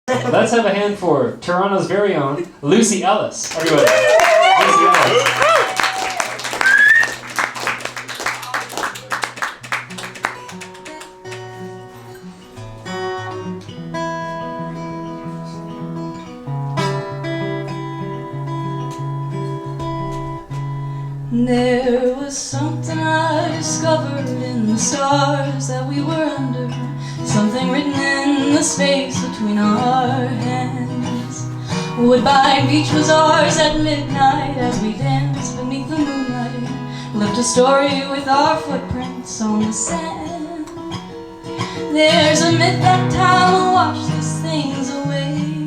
Let's have a hand for Toronto's very own Lucy Ellis. Everybody. Lucy Ellis. There was something I discovered in the stars that we were under, something written in the space between our hands. Woodbine Beach was ours at midnight as we danced beneath the moonlight, left a story with our footprints on the sand. There's a myth that time will wash these things away,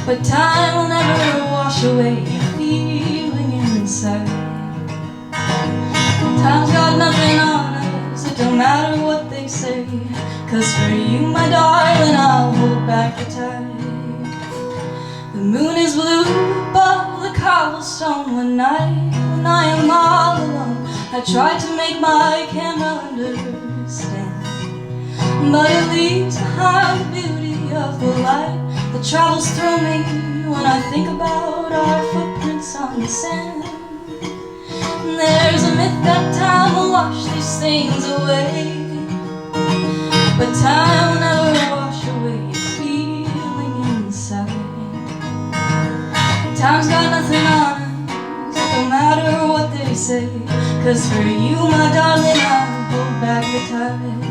but time will never wash away your feeling inside. Time's got nothing on us, it don't matter what they say, 'cause for you, my darling, I'll hold back the tide. The moon is blue above the cobblestone one night when I am all alone. I tried to make my camera understand, but it leaves behind the beauty of the light that travels through me when I think about our footprints on the sand. There's a myth that time will wash these things away, but time will never wash away your feeling inside. Time's got nothing on us, it don't matter what they say, 'cause for you, my darling, I'll hold back the tide.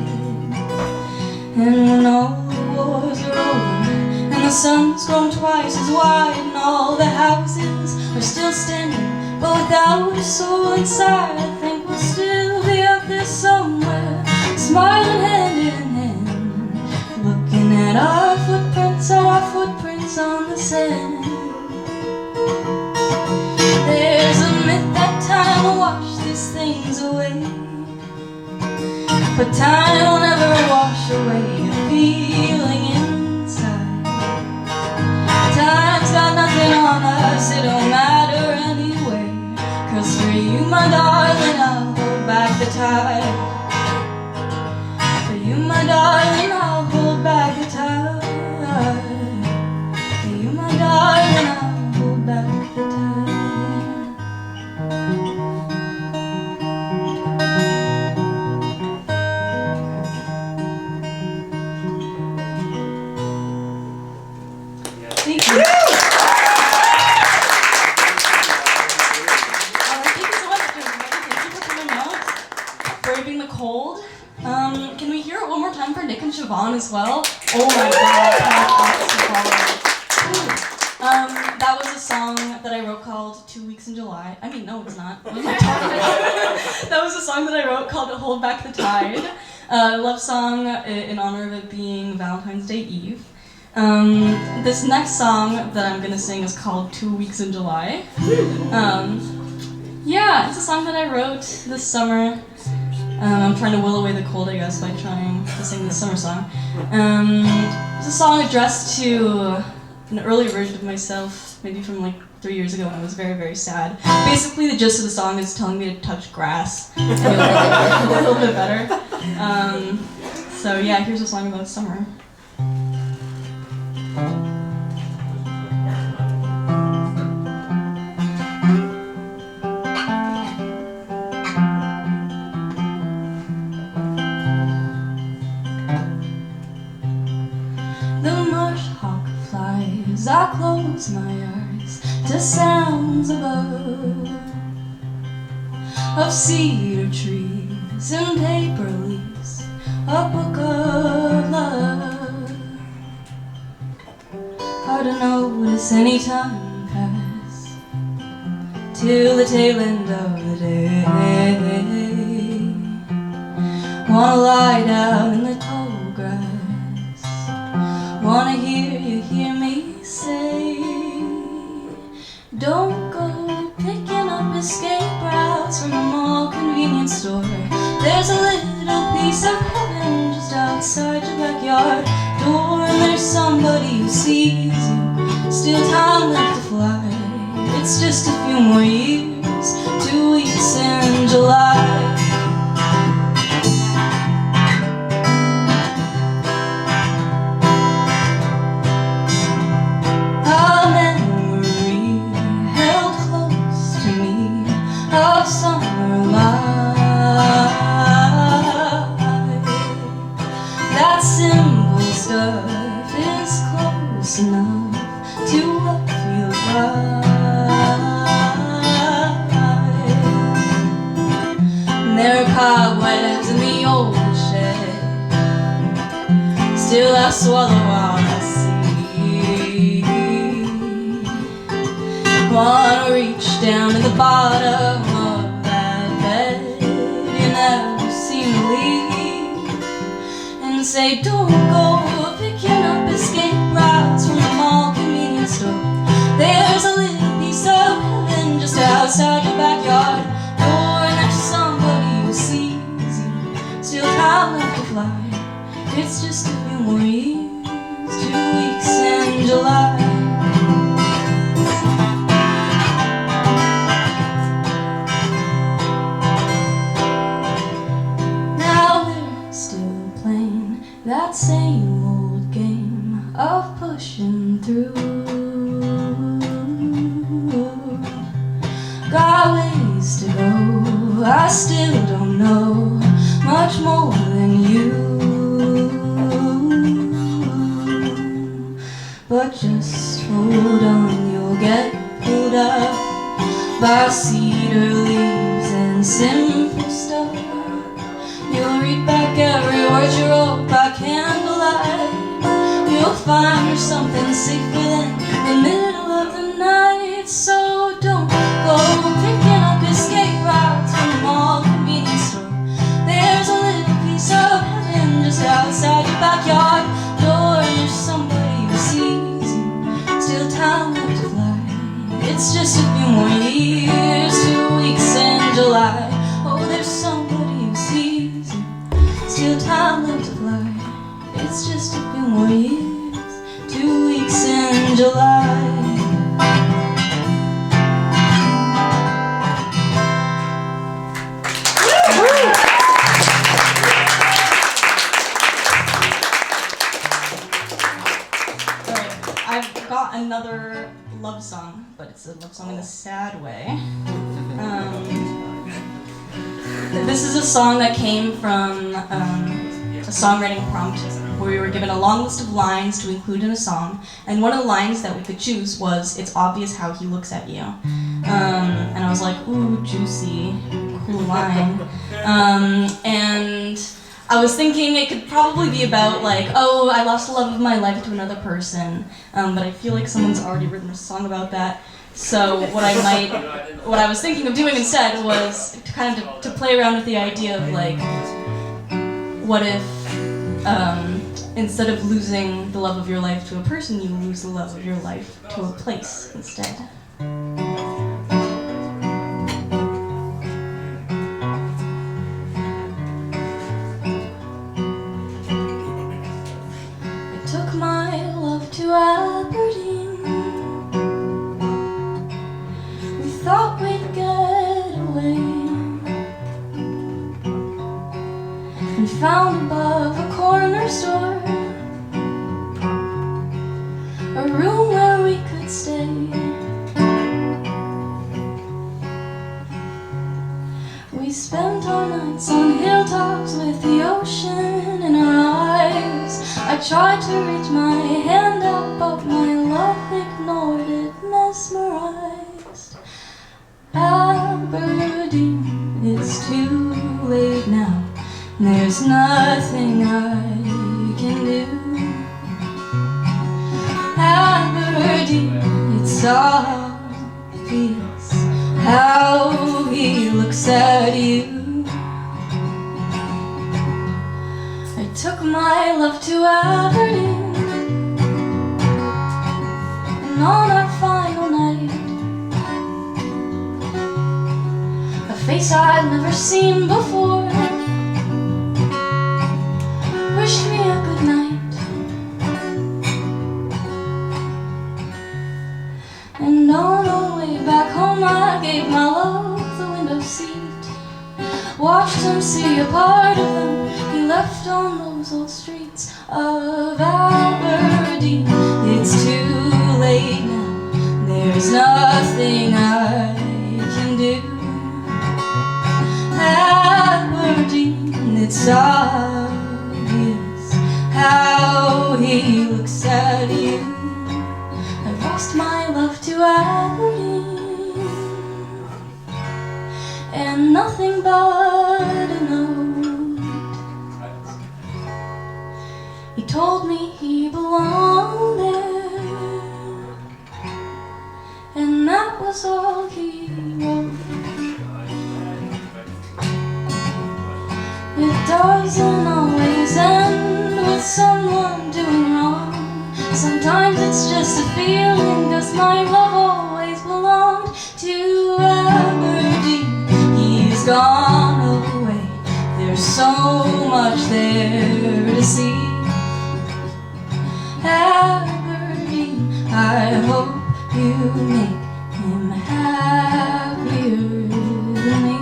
And when all the wars are over and the sun's grown twice as wide and all the houses are still standing but without a soul inside, I think we'll still be out there somewhere, smiling hand in hand, looking at our footprints on the sand. There's a myth that time will wash these things away, but time will never wash away your feeling inside. Time's got nothing on us, it don't matter anyway, 'cause for you, my darling, I'll hold back the tide. For you, my darling, I'll hold back the tide. For you, my darling, I'll hold back the tide. Thank you. Braving the cold. Can we hear it one more time for Nick and Siobhan as well? Oh my god, that was a song that I wrote called 2 Weeks in July. I mean, no, it's not. What am I talking about? That was a song that I wrote called Hold Back the Tide. A love song in honor of it being Valentine's Day Eve. This next song that I'm gonna sing is called 2 Weeks in July. Yeah, it's a song that I wrote this summer. I'm trying to will away the cold, I guess, by trying to sing this summer song. It's a song addressed to an early version of myself, maybe from like 3 years ago when I was very, very sad. Basically, the gist of the song is telling me to touch grass and feel a little bit better. So yeah, here's a song about summer. I close my eyes to sounds above, of cedar trees and paper leaves, a book of love. Hard to notice any time pass till the tail end of the day. Wanna lie down in the tall grass, wanna hear you hear me say, don't go picking up escape routes from the mall convenience store. There's a little piece of heaven just outside your backyard door, and there's somebody who sees you, still time left to fly. It's just a few more years of summer light. That simple stuff is close enough to what feels right. And there are cobwebs in the old shed, still I swallow all I see. Wanna reach down to the bottom of that bed you never seem to leave, and say, don't go picking up escape routes from the mall convenience store. There's a little piece of heaven just outside your backyard door, and there's somebody who sees you, still time left to fly. It's just a few more years, 2 weeks in July. That same old game of pushing through. Got ways to go, I still don't know much more than you. But just hold on, you'll get pulled up by cedar leaves and simple stuff. You'll read back every word you wrote by candlelight. You'll find there's something safe within the middle of the night. So don't go picking up escape routes from the mall convenience store. There's a little piece of heaven just outside your backyard door, and there's somebody who sees you, still time left to fly. It's just a few more years, 2 weeks in July. Oh, there's somebody who sees you, still time left to fly. It's just a few more years, 2 weeks in July. I've got another love song, but it's a love song in a sad way. This is a song that came from a songwriting prompt where we were given a long list of lines to include in a song, and one of the lines that we could choose was, "It's obvious how he looks at you." And I was like, ooh, juicy, cool line. And I was thinking it could probably be about like, oh, I lost the love of my life to another person, but I feel like someone's already written a song about that. So what I was thinking of doing instead was to kind of to play around with the idea of like, what if instead of losing the love of your life to a person, you lose the love of your life to a place instead. I took my love to Aberdeen. We thought we'd get away, and found above a corner store a room where we could stay. We spent our nights on hilltops with the ocean in our eyes. I tried to reach my hand out, but my love ignored it, mesmerized. Aberdeen, it's too late now. There's nothing I can do. Aberdeen, it's obvious how he looks at you. I took my love to Aberdeen, and on our final night, a face I'd never seen before wished me a good night. And on our way back home, I gave my love the window seat. Watched him see a part of him he left on those old streets of Aberdeen. It's too late now, there's nothing I can do. It's obvious how he looks at you. I've lost my love to Aberdeen, and nothing but a note. He told me he belonged there, and that was all he wrote. It doesn't always end with someone doing wrong. Sometimes it's just a feeling, 'cause my love always belonged to Aberdeen. He's gone away, there's so much there to see. Aberdeen, I hope you make him happier than me.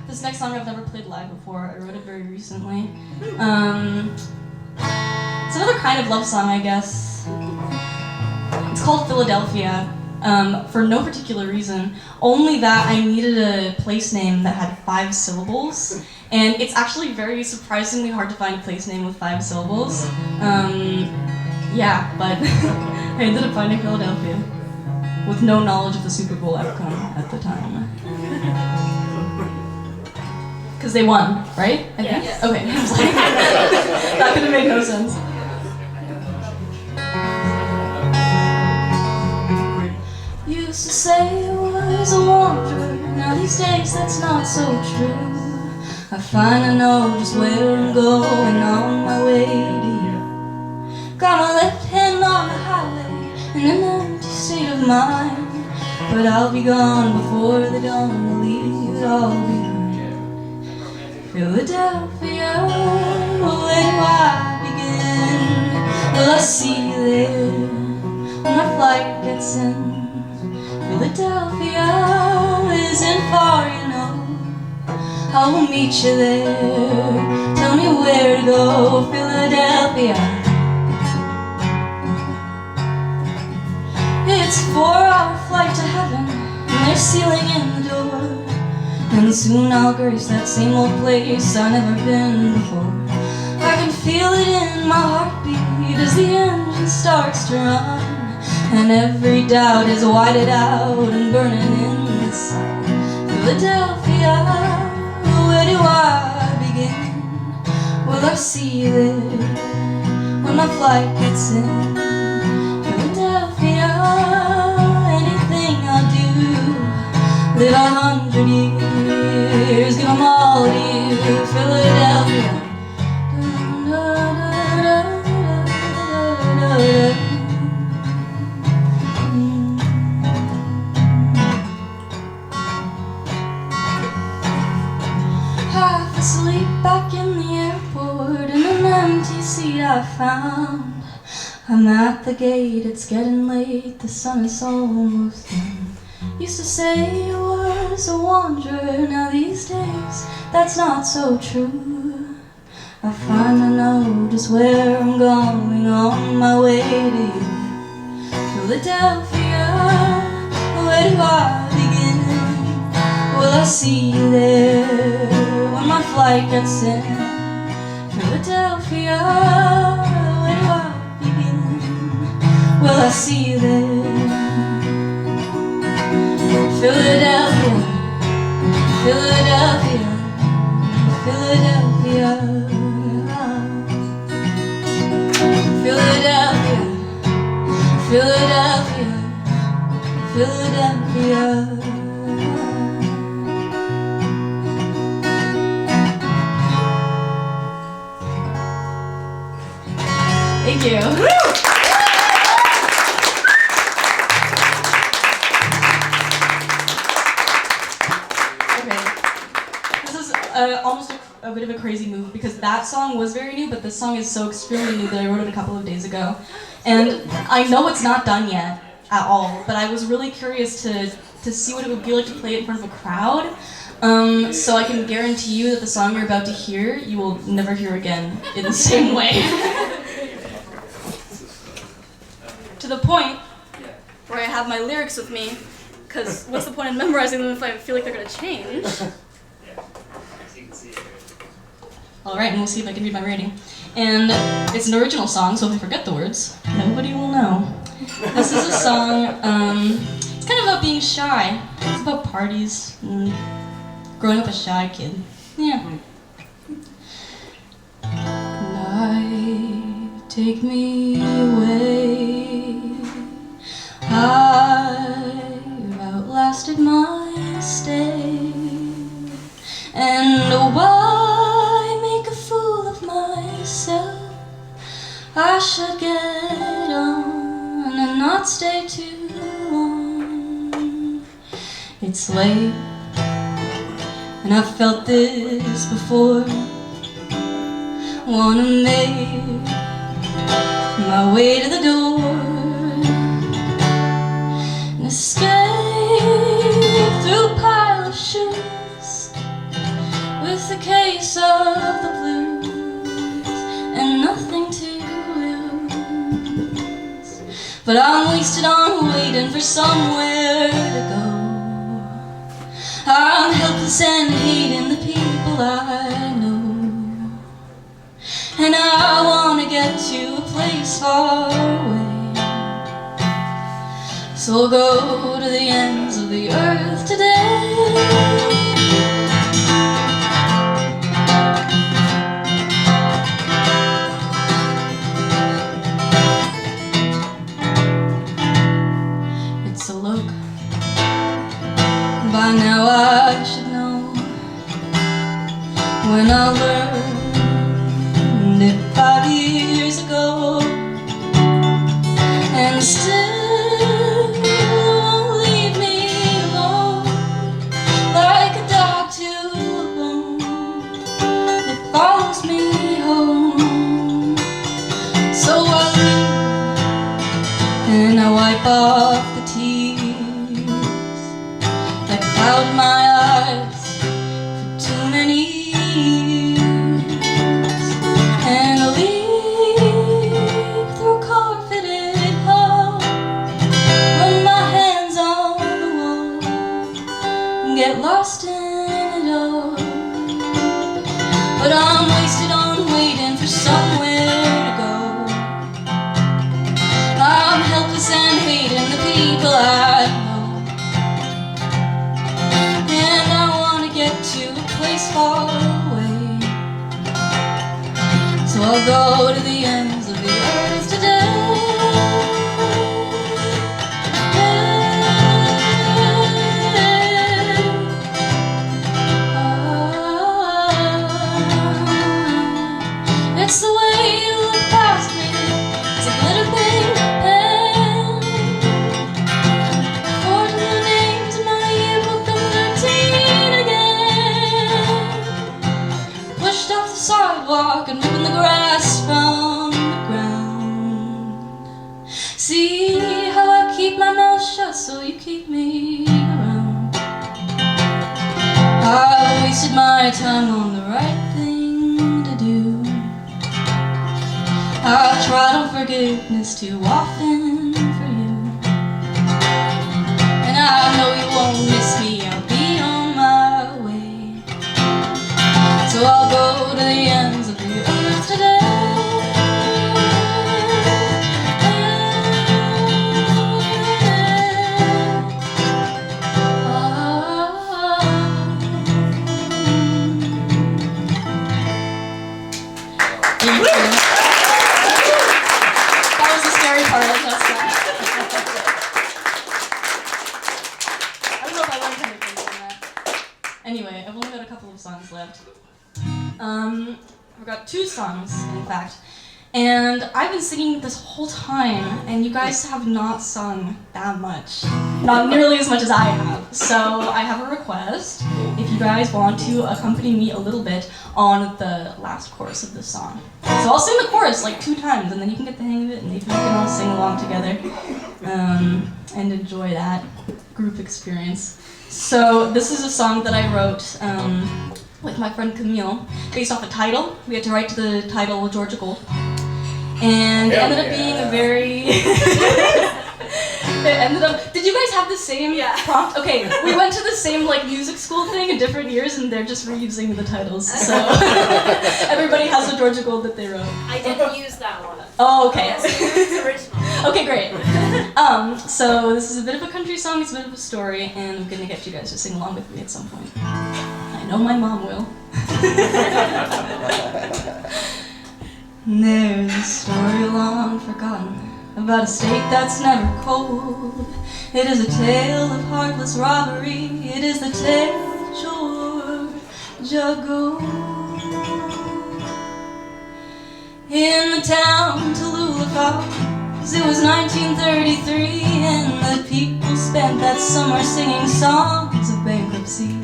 This next song I've never played live before. I wrote it very recently. It's another kind of love song, I guess. It's called Philadelphia, for no particular reason, only that I needed a place name that had 5 syllables, and it's actually very surprisingly hard to find a place name with 5 syllables. Yeah, but I ended up finding Philadelphia, with no knowledge of the Super Bowl outcome at the time. Because they won, right? I think? Yes. Okay, I was like, that could have made no sense. Used to say I was a wanderer, now these days that's not so true. I finally know just where I'm going on my way to you. Got my left hand on the highway in an empty state of mind, but I'll be gone before the dawn to leave it all behind. Philadelphia, where do I begin? Will I see you there when my flight gets in? Philadelphia isn't far, you know. I will meet you there. Tell me where to go, Philadelphia. It's a 4-hour flight to heaven, and they're sealing in the door. And soon I'll grace that same old place I've never been before. I can feel it in my heartbeat as the engine starts to run, and every doubt is whited out and burning in the sun. Philadelphia, where do I begin? Will I see you there when my flight gets in? Philadelphia, anything I'll do, live 100 years, give them all to you, Philadelphia. Half asleep back in the airport, in an empty seat I found. I'm at the gate, it's getting late, the sun is almost down. Used to say I was a wanderer, now these days that's not so true. I finally know just where I'm going on my way to you. Philadelphia, where do I begin? Will I see you there when my flight gets in? Philadelphia, where do I begin? Will I see you there? Philadelphia, Philadelphia, Philadelphia, Philadelphia, Philadelphia, Philadelphia. Thank you. Almost a bit of a crazy move, because that song was very new, but this song is so extremely new that I wrote it a couple of days ago. And I know it's not done yet at all, but I was really curious to to see what it would be like to play it in front of a crowd. So I can guarantee you that the song you're about to hear, you will never hear again in the same way. To the point where I have my lyrics with me, because what's the point in memorizing them if I feel like they're going to change? Alright, and we'll see if I can read my rating. And it's an original song, so if I forget the words, nobody will know. This is a song, it's kind of about being shy. It's about parties and growing up a shy kid. Yeah. Night, take me away. I've outlasted my stay. And why make a fool of myself? I should get on and not stay too long. It's late, and I've felt this before. Wanna make my way to the door and escape through a pile of shoes with a case of the blues and nothing to lose. But I'm wasted on waiting for somewhere to go. I'm helpless and hating the people I know. And I want to get to a place far away. So I'll go to the ends of the earth today. It's a look. By now I should know. When I learned it 5 years ago, and still won't leave me alone, like a dog to a bone that follows me home. So I leave and I wipe off the tears that cloud my eyes for too many years, and I leave through a carpeted hall, run my hands on the wall, and get lost in it all. But I'm wasted on waiting for somewhere to go. I'm helpless and hating the people I know. And I want to get to a place far away. So I'll go to the ends of the earth today. It's the way you look past me. It's a glitter pink pen. Forging the names in my yearbook, I'm 13 again. Pushed off the sidewalk and ripping the grass from the ground. See how I keep my mouth shut so you keep me around. I wasted my time on the right thing to do. I've tried on forgiveness too often for you, and I know you won't miss me. I'll be on my way. So I'll go to the ends of the earth today. Thank you. That was the scary part, I'll just say. I don't know if I learned anything from that. Anyway, I've only got a couple of songs left. I've got 2 songs, in fact. And I've been singing this whole time, and you guys have not sung that much. Not nearly as much as I have. So I have a request, if you guys want to accompany me a little bit on the last chorus of this song. So I'll sing the chorus like 2 times, and then you can get the hang of it, and maybe we can all sing along together and enjoy that. group experience. So this is a song that I wrote with my friend Camille, based off a title. We had to write to the title with Georgia Gold. And it ended up being a very... Did you guys have the same prompt? Okay, we went to the same music school thing in different years, and they're just reusing the titles. So everybody has a Georgia Gold that they wrote. I didn't use that one. Oh, okay. It's original. Okay, great. So this is a bit of a country song. It's a bit of a story, and I'm gonna get you guys to sing along with me at some point. I know my mom will. There's a story long forgotten about a state that's never cold. It is a tale of heartless robbery. It is the tale of Georgia Gold. In the town Tallulah Falls, it was 1933, and the people spent that summer singing songs of bankruptcy.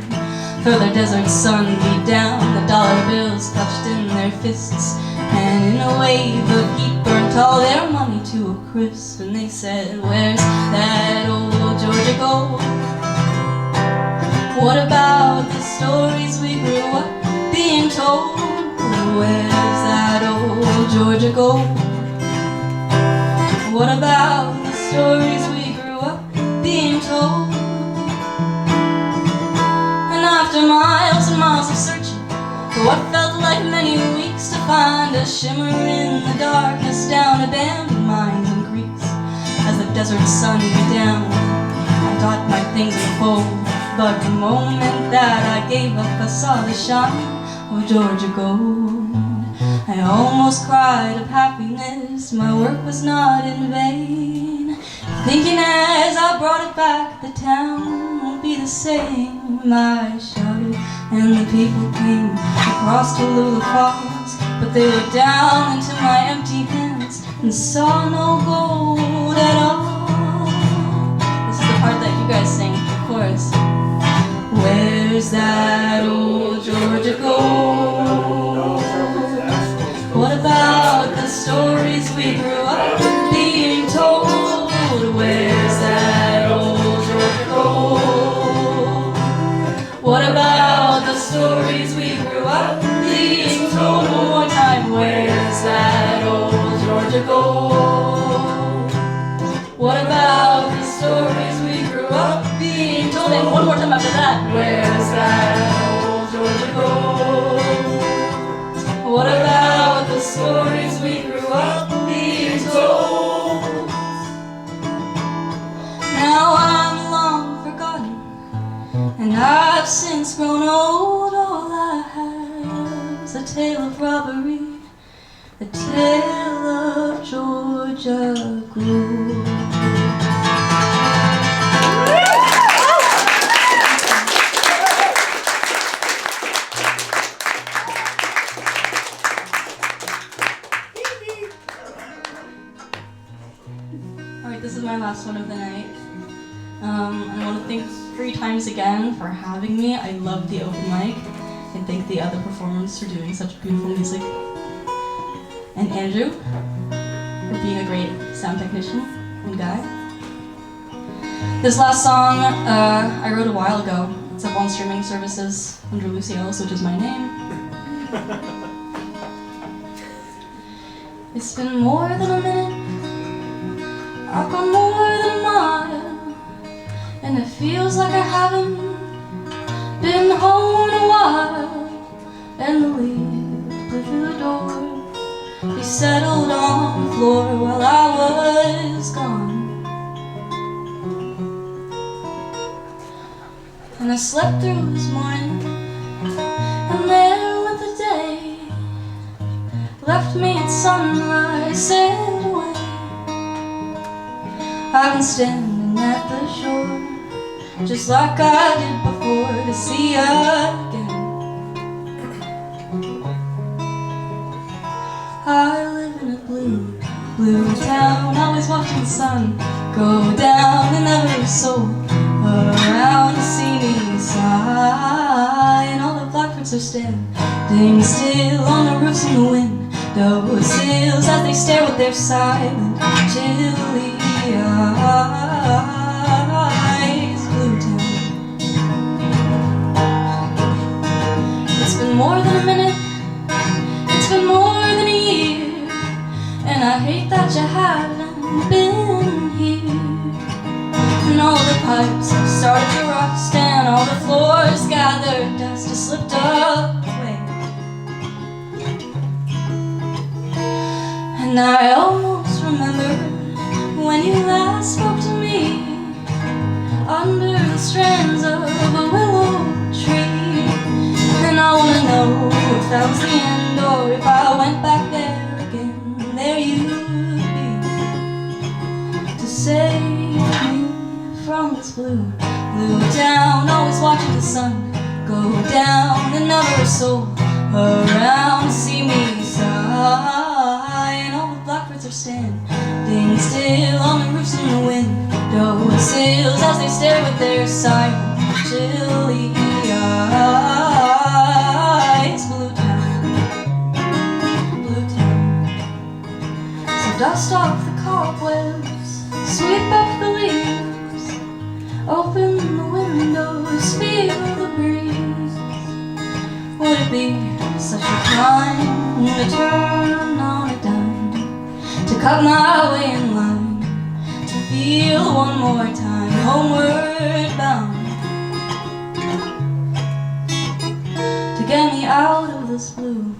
For their desert sun beat down, the dollar bills clutched in their fists, and in a wave of heat burnt all their money to a crisp. And they said, where's that old Georgia Gold? What about the stories we grew up being told? Where's that old Georgia Gold? What about the stories we grew up being told? And after miles and miles of searching for what felt like many weeks, to find a shimmer in the darkness down abandoned mines and creeks, as the desert sun beat down, I thought my things would fold. But the moment that I gave up, I saw the shine of Georgia Gold. I almost cried of happiness, my work was not in vain. Thinking as I brought it back, the town won't be the same. I shouted and the people came across Tallulah Falls, but they looked down into my empty hands and saw no gold at all. This is the part that you guys sing, of course. Where's that old Georgia Gold? What about the stories we grew up being told? Where's that old Georgia Gold? What about the stories we grew up being told? One more time. Where's that old Georgia Gold? What about the stories we grew up being told? And one more time after that. Where's that old Georgia Gold? What about the stories we grew up being told? Now I'm long forgotten, and I've since grown old. All I have is a tale of robbery, a tale of Georgia Gold. This is my last one of the night. I want to thank 3 times again for having me. I love the open mic, and thank the other performers for doing such beautiful music. And Andrew for being a great sound technician and guy. This last song I wrote a while ago. It's up on streaming services under Lucy Ellis, which is my name. It's been more than a minute, I've gone more than a mile, and it feels like I haven't been home in a while. And the leaves blew through the door, they settled on the floor while I was gone. And I slept through this morning, and there went the day, left me at sunrise, sailed away. I've been standing at the shore, just like I did before, to see you again. I live in a blue, blue town, always watching the sun go down, and never a soul around to see me sigh. And all the blackbirds are standing still on the roofs in the windowsills, as they stare with their silent, chilly eyes. pipes have started to rust, and all the floors gathered dust has slipped away. And I almost remember when you last spoke to me under the strands of a willow tree. And I wanna know if that was the end, or if I went back there again, there you'd be to save me from this blue town. Always watching the sun go down, and never a soul around to see me sigh. And all the blackbirds are standing still on the roofs and the windowsills as they stare with their silent, chilly eyes. Blue town. So dust off the cobwebs, sweep up the leaves, open the windows, feel the breeze. Would it be such a crime to turn on a dime, to cut my way in line, to feel one more time homeward bound, to get me out of this blue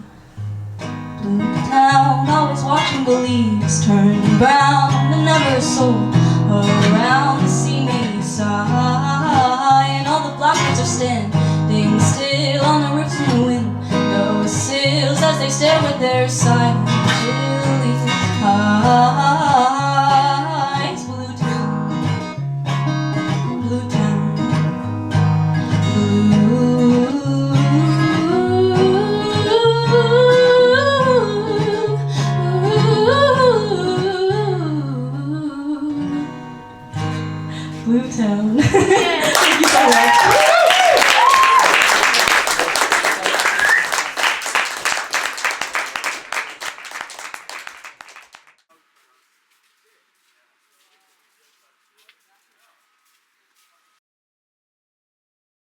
town? Always watching the leaves turn brown, and never a soul around to see me sigh. And all the blackbirds are standing still on the roofs and the windowsills as they stare with their silent,